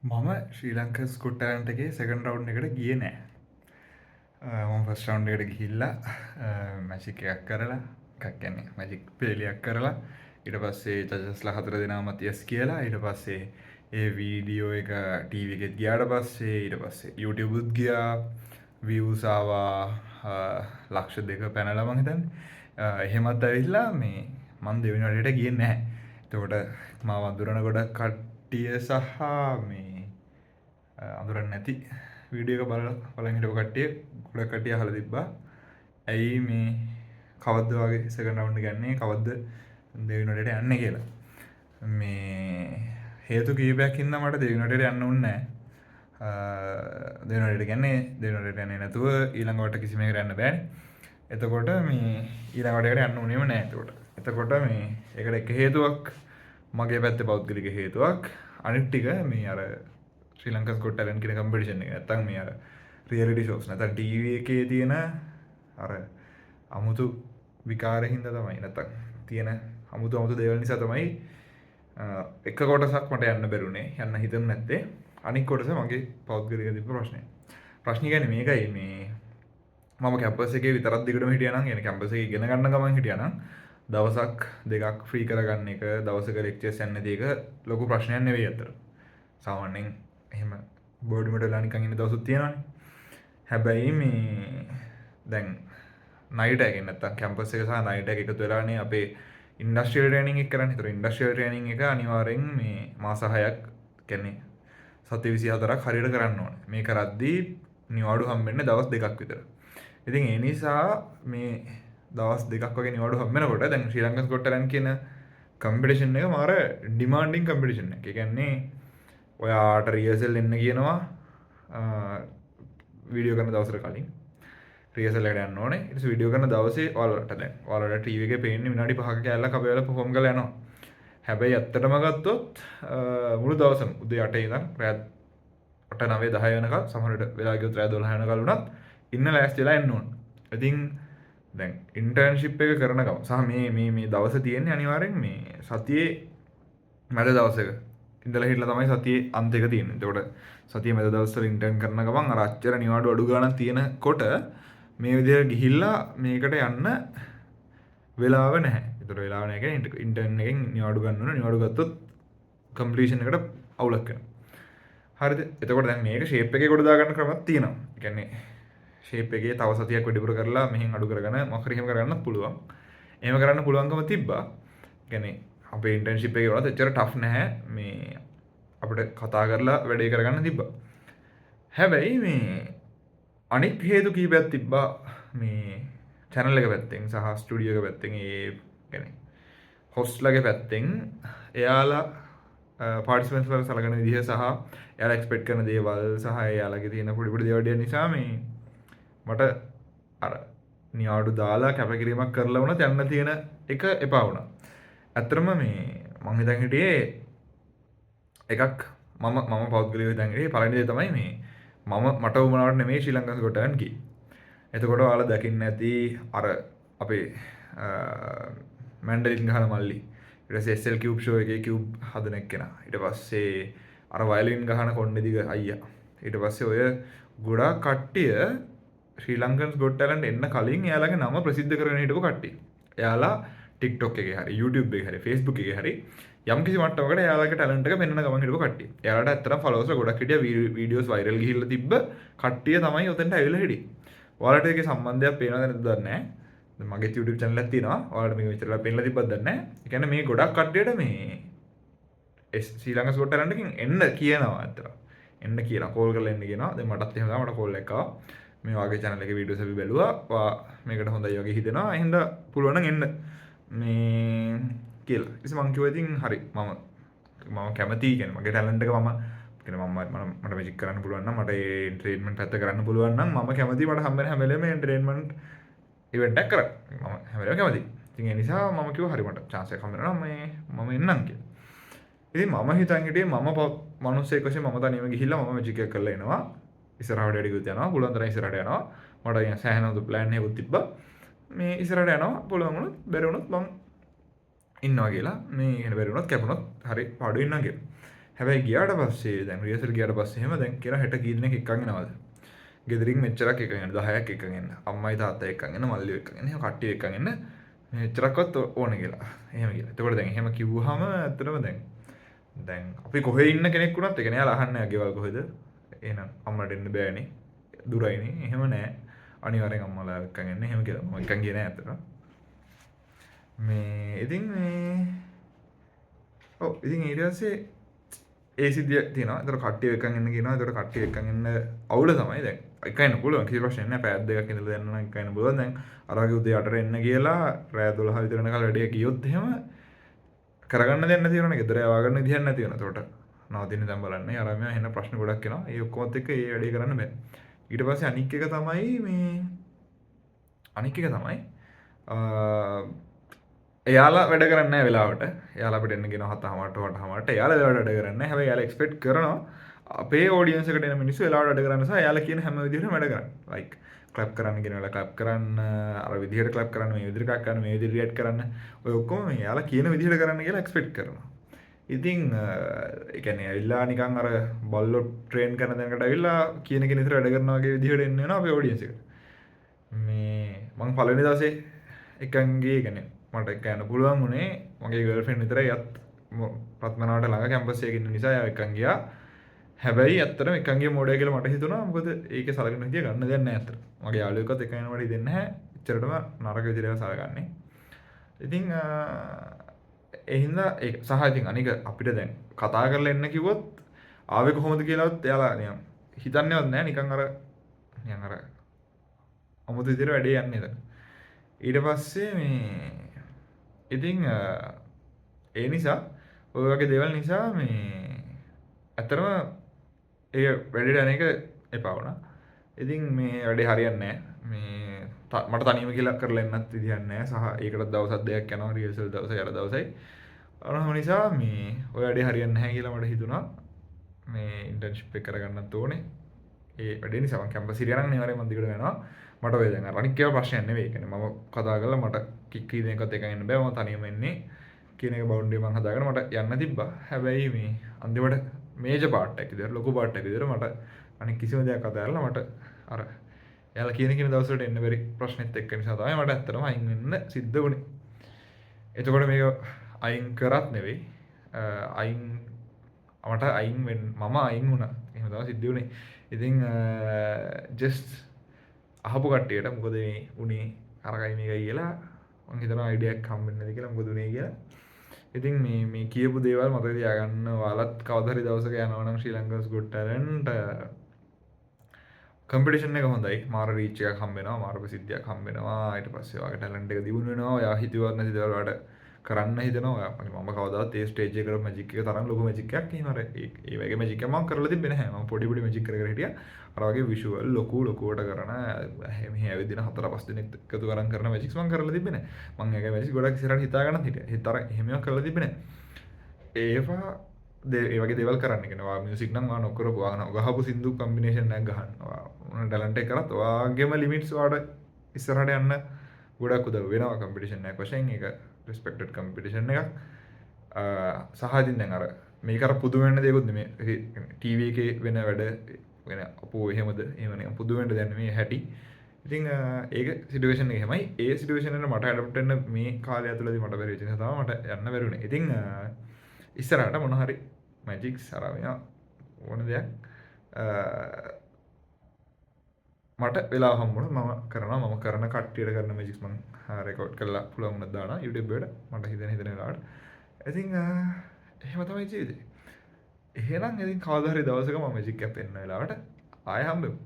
මම ශ්‍රී ලංක ස්කොට්ටලන්ටගේ සකන් රව් එකට ගිය නෑ මම ෆස් රවන්් එකට ගිහිල්ලා මැසික් එකක් කරලා කක්කැන්නේ මැජික් පේලියක් කරලා ඉට පස්සේ චජස්ල 4 දෙනා මතියස් කියලා ඊට පස්සේ ඒ වීඩියෝ එක ටීව එකෙත් ගියාට පස්සේ ඊට පස්සේ YouTubeුත් ගියා වියසාවා ලක්ෂ දෙක පැනලමං හිතන් එහෙමත් ඇවිල්ලා මේ මන් දෙවිනටට ගිය නැහැ තකොට මා වදුරන ගොඩක් කට්ටිය සහ මේ අඳුරන්න නැති වීඩියක බලහිට කට්ටිය ගොඩ කටිය හල තිබ්බා ඇයි මේ කවද්ද වගේ සකනවුන්ට ගන්නේ කවද්ද දෙවිනොටට යන්න කියලා මේ හේතු කීපයක්කින්න මට දෙවිනොටට යන්න උන්නෑ දෙනට ගැන්නේ දෙනට යන්නේ නැතුව ඊළඟවට කිසිම කරන්න බෑන් එතකොට මේ ඊළඟටකට යන්න උනේම නෑතකොට එතකොට මේ එකට එක හේතුවක් මගේ පැත්ත පෞද්ගලික හේතුවක් අනිට්ටික මේ අර ශ්‍රී ලංකස් කොට්ටලන් කෙන කම්පිටිෂන් එක ඇත්තන් මේ අර රියලිටි ෂෝස් නැත ටීව එකේ තියෙන අර අමුතු විකාරහින්ද තමයි නැතක් තියෙන අමුතු අමුතු දේවල් නිසා තමයි එක කොටසක් මට යන්න බැරුණේ යන්න හිතන් නැත්තේ අනික් කොටස මගේ පෞද්ගලික තිබ ප්‍රශ්නය ප්‍රශ්නි ගැන මේකයි මේ මම කැපසක විතරත් දිකට හිටියනම් ගෙන කැපස ගෙන ගන්න ගමන් හිටියනම් දවසක් දෙකක් ෆ්‍රී කරගන්න එක දවසක ලෙක්චස් යන්න දේක ලොකු ප්‍රශ්නයන් නෙවේ අතර සාමාන්‍යෙන් එහෙම බෝඩිමට ලානිකං ඉන්න දවසුත් තියෙනවානේ හැබැයි මේ දැන් නයිට ඇගෙනත්තම් කැම්පස් එක සහ නයිට එකතු වෙලානේ අපේ ඉන්ඩස්ට්‍රියල් ට්‍රේනින් එක කරන්නේ. ඒතර ඉන්ඩස්ට්‍රියල් ට්‍රේනින් එක අනිවාර්යෙන් මේ මාස 6ක් කියන්නේ සති 24ක් හරියට කරන්න ඕනේ. මේ කරද්දී නිවාඩු හම්බෙන්නේ දවස් දෙකක් විතර. ඉතින් ඒ නිසා මේ දවස් දෙකක් වගේ නිවාඩු හම්බෙනකොට දැන් ශ්‍රී ලංකන් ස්කොට්ලන්ඩ් කියන කම්පිටිෂන් එක මාර ඩිමාන්ඩින් කම්පිටිෂන් එක. ඒ කියන්නේ ඔයාට රියසල් එන්න කියනවා වීඩියෝ කරන දවසට කලින් රියසල්ලට යන්න ඕනේ. ඊට පස්සේ වීඩියෝ කරන දවසේ ඔයාලට දැන් ඔයාලට ටීවී එකේ පේන්නේ විනාඩි 5ක කැලලක් අපි ඔයාලා perform කරලා යනවා. හැබැයි ඇත්තටම ගත්තොත් මුළු දවසම උදේ 8 ඉඳන් රාත් 8 9 10 වෙනකල් සමහර විට වෙලා ගියොත් රාත් 12 වෙනකල් වුණත් ඉන්න ලෑස්තිලා එන්න ඕන. ඉතින් දැන් ඉන්ටර්න්ෂිප් එක කරන ගම සහ මේ දවස තියෙන්නේ අනිවාර්යෙන් මේ සතියේ මැද දවසක ඉඳලා හිටලා තමයි සතියේ අන්තයක තියෙන්නේ. එතකොට සතියේ මැද දවස්වල ඉන්ටර්න් කරන ගමන් අර අච්චර නිවාඩු අඩු ගාණක් තියෙනකොට මේ විදිහට ගිහිල්ලා මේකට යන්න වෙලාව නැහැ. ඒතර වෙලාව නැහැ කියන්නේ ඉන්ටර්න් එකෙන් නිවාඩු ගන්න ඕන. නිවාඩු ගත්තොත් කම්ප්ලීෂන් එකට අවුලක් වෙනවා. හරිද? එතකොට දැන් මේක ෂේප් එකේ කොට දාගන්න ක්‍රමයක් තියෙනවා. ඒ කියන්නේ ෂේප් එකේ තව සතියක් වැඩිපුර කරලා මෙහෙන් අඩු කරගෙන මොකක් හරි එහෙම කරගන්නත් පුළුවන්. එහෙම කරන්න පුළුවන්කම තිබ්බා. ඒ කියන්නේ අපේ ඉන්ටර්න්ෂිප් එකේ වලත් එච්චර ටෆ් නැහැ. මේ අපිට කතා කරලා වැඩේ කරගන්න තිබ්බා. හැබැයි මේ අනික් හේතු කීපයක් තිබ්බා මේ channel එක පැත්තෙන් සහ ස්ටුඩියෝ එක පැත්තෙන් ඒ කියන්නේ හොස්ට්ලගේ පැත්තෙන් එයාලා පාර්ටිසිපන්ට්ස් වල සලකන විදිහ සහ එයාලා එක්ස්පෙක්ට් කරන දේවල් සහ එයාලගේ තියෙන පොඩි පොඩි දේවල් නිසා මේ මට අර නියාඩු දාලා කැපකිරීමක් කරලා වුණත් යන්න තියෙන එක එපා වුණා. ඇත්තටම මේ මං හිතන් හිටියේ එකක් මම පෞද්ගලිකව හිතන් හිටියේ පළවෙනි දේ තමයි මේ මට උමනාවට නෙමෙයි ශ්‍රී ලංකන් ස්කොට්ලන්ඩ් ගියේ. එතකොට ඔයාලා දකින්න ඇති අර අපේ මැන්ඩලින් ගහන මල්ලි. ඊට පස්සේ SL Cube show එකේ Cube හදන එක්කෙනා. ඊට පස්සේ අර වයලින් ගහන කොණ්ඩේ දිග අයියා. ඊට පස්සේ ඔය ගොඩාක් කට්ටිය ශ්‍රී ලංකන් ස්කොට්ලන්ඩ් එන්න කලින් එයාලගේ නම ප්‍රසිද්ධ කරගෙන හිටපු කට්ටිය. එයාලා TikTok එකේ හරි YouTube එකේ හරි Facebook එකේ හරි යම් කිසි මට්ටමකට එයාලගේ ටැලන්ට් එක පෙන්වන ගමන් හිටපු කට්ටිය. එයාලට ඇත්තටම ෆලෝවර්ස්ලා ගොඩක් හිටියා වීඩියෝස් වයිරල් ගිහිල්ලා තිබ්බ කට්ටිය තමයි ඔතෙන්ට ඇවිල්ලා හිටියේ. ඔයාලට ඒකේ සම්බන්ධයක් පේනවද නැද්ද දන්නේ නැහැ. දැන් මගේ YouTube channel එකක් තියෙනවා. ඔයාලට මේක විතරලා පෙන්නලා තිබ්බද දන්නේ නැහැ. ඒ කියන්නේ මේ ගොඩක් කට්ටියට මේ ශ්‍රී ලංකා ස්කොට්ලන්ඩ් එකකින් එන්න කියනවා ඇත්තට. එන්න කියලා කෝල් කරලා එන්න කියනවා. දැන් මටත් එහෙම තමයි මට කෝල් එකක් ආවා. මේ වගේ channel එකේ වීඩියෝස් අපි බැලුවා. මේකට හොඳයි වගේ හිතෙනවා. එහෙනම් පුළුවන් නම් එන්න. මේ කියලා. ඉතින් මං කිව්වා ඉතින් හරි මම කැමතියි කියන්නේ මගේ ටැලන්ට් එක මම මට මැජික් කරන්න පුළුවන් නම් මට ඒ ට්‍රේන්මන්ට් පැත්ත කරන්න පුළුවන් නම් මම කැමතියි මට හම්බෙන හැම වෙලේම මේ ට්‍රේන්මන්ට් ඉවෙන්ට් එකක් කරන්න. මම හැම වෙලේම කැමතියි. ඉතින් ඒ නිසා මම කිව්වා හරි මට chance එකක් හම්බෙනවා මම එන්නම් කියලා. ඉතින් මම හිතන් හිටියේ මම මිනිස්සෙක් වශයෙන් මම තනියම ගිහිල්ලා මම මැජික් එක කරලා එනවා. ඉස්සරහට වැඩිකුත් යනවා. පුළුවන් තරම් ඉස්සරහට යනවා. මට කියන සෑහෙන ප්ලෑන් එකකුත් තිබ්බා. මේ ඉස්සරහට යනවා. පුළුවන් වුණොත් බැරි වුණොත් මම ඉන්නවා කියලා මේ ඉගෙන බැරි වුණොත් කැපුණොත් හරි පාඩු ඉන්නවා කියලා. හැබැයි ගියාට පස්සේ දැන් රියසල් ගියාට පස්සේ එහෙම දැන් කියලා හෙට කී දෙනෙක් එක්කන් එනවද? ගෙදරින් මෙච්චරක් එකගෙන 10ක් එකගෙන එන්න. අම්මයි තාත්තයි එක්කන් එන්න, මල්ලියෝ එක්කන් එන්න, එහෙම කට්ටිය එක්කන් එන්න. මෙච්චරක්වත් ඕනේ කියලා. එහෙම කියලා. එතකොට දැන් එහෙම කිව්වහම ඇත්තටම දැන් අපි කොහේ ඉන්න කෙනෙක් වුණත් ඒ කියන්නේ යාලා අහන්නේ ගෙවල් කොහෙද? එහෙනම් අම්මට එන්න බෑනේ. දුරයිනේ. එහෙම නෑ. අනිවාර්යෙන් අම්මලා එක්කන් එන්න. එහෙම කියලා. මම එක්කන් ගියේ නෑ ඇත්තටම. මේ ඉතින් මේ ඔව් ඉතින් ඊට පස්සේ ඒ සිද්ධිය තියෙනවා. ඒතර කට්ටිය එක්කන් එන්න කියනවා. ඒතර කට්ටිය එක්කන් එන්න අවුල තමයි දැන්. එක එන්න පුළුවන් කිසි ප්‍රශ්නයක් නෑ. පැය දෙකක් ඉඳලා දෙන්න නම් එක එන්න පුළුවන්. දැන් අර වගේ උදේ 8ට එන්න කියලා රෑ 12 විතර වෙනකල් වැඩේ ගියොත් එහෙම කරගන්න දෙයක් නැති වෙනවනේ. ගෙදර යවා ගන්න විදියක් නැති වෙනවා. ඒතකොට නවතින්න දැන් බලන්න. අර මෙයා එන්න ප්‍රශ්න ගොඩක් එනවා. ඒ ඔක්කොමත් එක්ක ඒ වැඩේ කරන්න බෑ. ඊට පස්සේ අනික් එක තමයි එයාලා වැඩ කරන්නේ නැහැ වෙලාවට. එයාලා අපිට එන්න කියනවා 7:00ට 8:00ට. එයාලා වෙලාවට වැඩ කරන්නේ නැහැ. හැබැයි එයාලා එක්ස්පෙක්ට් කරනවා අපේ ඔඩියන්ස් එකට එන මිනිස්සු වෙලාවට වැඩ කරන්න සහ එයාලා කියන හැම විදිහටම වැඩ කරන්න. ලයික් ක්ලැප් කරන්න කියන වෙලාව ක්ලැප් කරන්න, අර විදිහට ක්ලැප් කරන්න, මේ විදිහට ක්ලැප් කරන්න, මේ විදිහට රියැක්ට් කරන්න. ඔය ඔක්කොම එයාලා කියන විදිහට කරන්න කියලා එක්ස්පෙක්ට් කරනවා. ඉතින් ඒ කියන්නේ ඇවිල්ලා නිකන් අර බල්ලෝ ට්‍රේන් කරන තැනකට ඇවිල්ලා කියන කෙනෙක් විතර වැඩ කරනවා වගේ විදිහට එන්න වෙනවා අපේ ඔඩියන්ස් එකට. මේ මම පළවෙනි දවසේ එකන් ගියේ කියන්නේ මට එක යන්න පුළුවන් වුණේ මගේ ගර්ල්ෆ්‍රෙන්ඩ් විතරයි යත් රත්මනාවට ළඟ කැම්පස් එකේ ඉන්න නිසා එයා එකන් ගියා. හැබැයි ඇත්තටම එකන් ගිය මොඩය කියලා මට හිතුණා. මොකද ඒකේ සලකන විදිය ගන්න දෙයක් නැහැ ඇත්තට. මගේ යාළුවෙක්වත් එකන් යනවට දෙන්නේ නැහැ. එච්චරටම නරක විදියට සලකන්නේ. ඉතින් ඒ හින්දා ඒක සහ ඉතින් අනික අපිට දැන් කතා කරලා එන්න කිව්වොත් ආවේ කොහොමද කියලාවත් එයාලා නිකන් හිතන්නේවත් නැහැ. නිකන් අර අමුතු විදියට වැඩේ යන්නේ එතන. ඊට පස්සේ මේ ඉතින් ඒ නිසා ඔය වගේ දේවල් නිසා මේ ඇත්තටම ඒ වැඩේට යන එක එපා වුණා. ඉතින් මේ වැඩේ හරියන්නේ නැහැ. මේ මට තනියම කියලා කරලා එන්නත් විදියක් නැහැ. සහ ඒකට දවසක් දෙකක් යනවා රිහර්සල් දවසයි අර දවසයි. අරම නිසා මේ ඔය වැඩේ හරියන්නේ නැහැ කියලා මට හිතුණා. මේ ඉන්ටර්න්ෂිප් එක කරගන්නත් ඕනේ. ඒ වැඩේ නිසා මම කැම්පස් ඉරියා නම් අනිවාර්යයෙන් මම දිගට යනවා. මට ඔය දැන් අනික් ඒවා ප්‍රශ්නයක් නෙවෙයි. ඒ කියන්නේ මම කතා කරලා මට කී දෙනෙක්වත් එකන් එන්න බෑ. මම තනියම එන්නේ කියන එක බවුන්ඩරි මම හදාගෙන මට යන්න තිබ්බා. හැබැයි මේ අන්තිමට මේජර් පාර්ට් එකක් විදියට ලොකු පාර්ට් එකක් විදියට මට අනික කිසිම දෙයක් අතහැරලා මට අර එයාලා කියන දවස්වලට එන්න බැරි ප්‍රශ්නෙත් එක්ක නිසා තමයි මට ඇත්තටම අයින් වෙන්න සිද්ධ වුණේ. එතකොට මේක අයින් කරත් නෙවෙයි මට අයින් වෙන්න මම අයින් වුණා. එහෙම තමයි සිද්ධ වුණේ. ඉතින් ජස්ට් අහපු කට්ටියට මොකද මේ උනේ අරකයි මේකයි කියලා මම හිතනවා අයිඩියක් හම්බෙන්නේ නැති කියලා මොකද උනේ කියලා. ඉතින් මේ කියපු දේවල් මතක තියාගන්න. ඔයාලත් කවදා හරි දවසක යනවා නම් ශ්‍රී ලංකාස් ගොඩ් ටැලන්ට් කම්පිටිෂන් එක හොඳයි. මාර රීච් එකක් හම්බ වෙනවා, මාර ප්‍රසිද්ධියක් හම්බ වෙනවා. ඊට පස්සේ ඔයාගේ ටැලන්ට් එක දියුණු වෙනවා. ඔයා හිතුවත් නැති දේවල් වලට කරන්න හිතනවා. මම කවදාවත් ඒ ස්ටේජ් එකේ කරපු මැජික් එක තරම් ලොකු මැජික් එකක් එහෙම අර ඒ වගේ මැජික් එකක් මම කරලා තිබ්බේ නැහැ. මම පොඩි මැජික් කර හිටියා. අර වගේ විෂුවල් ලොකුවට කරන මෙහි ඇවිදින 4-5 දිනක් එකතු කරන මැජික්ස් මම කරලා තිබ්බේ නැහැ. මම ඒකේ මැජික් ගොඩක් ඉස්සරහට හිතාගෙනත් හිටියා. හිතර එහෙමයක් කරලා තිබ්බේ නැහැ. ඒවා ඒ වගේ දේවල් කරන්න කියන ඔයා මියුසික් නම් ඔයා නොකරපු ඔයා ගහපු සින්දු කම්බිනේෂන් එකක් ගහනවා. ඔයා ටැලන්ට් එක කරත් ඔයාගේම ලිමිට්ස් ඔයාට ඉස්සරහට යන්න ගොඩක් උදව් වෙනවා කම්පිටිෂන් එකක් වශයෙන්. ඒක රිස්පෙක්ටඩ් කම්පිටිෂන් එකක්. සහ ඉතින් දැන් අර මේක අර පුදුම වෙන්න දෙයක්වත් නෙමෙයි. ටීවී එකේ වෙන වැඩ වෙන අපෝ එහෙමද එහෙම නේ පුදුම වෙන්න දැන් මේ හැටි. ඉතින් ඒක සිටුේෂන් එක එහෙමයි. ඒ සිටුේෂන් එකට මට ඇඩප්ට් වෙන්න මේ කාලය ඇතුළතදී මට බැරි වෙච්ච නිසා තමයි මට යන්න බැරි වුණේ. ඉතින් ඉස්සරහට මොන හරි මැජික්ස් අරගෙන ඕන දෙයක් මට වෙලා හම්බුණා. මම කරනවා. මම කරන කට්ටියට කරන මැජික්ස් මම රෙකෝඩ් කරලා පුළුවන් වුණා දානවා YouTube එකට මට හිතෙන වෙලාවට. ඉතින් එහෙම තමයි ජීවිතේ. එහෙනම් ඉතින් කවදා හරි දවසක මම මැජික් එක පෙන්වන වෙලාවට ආයෙ හම්බෙමු.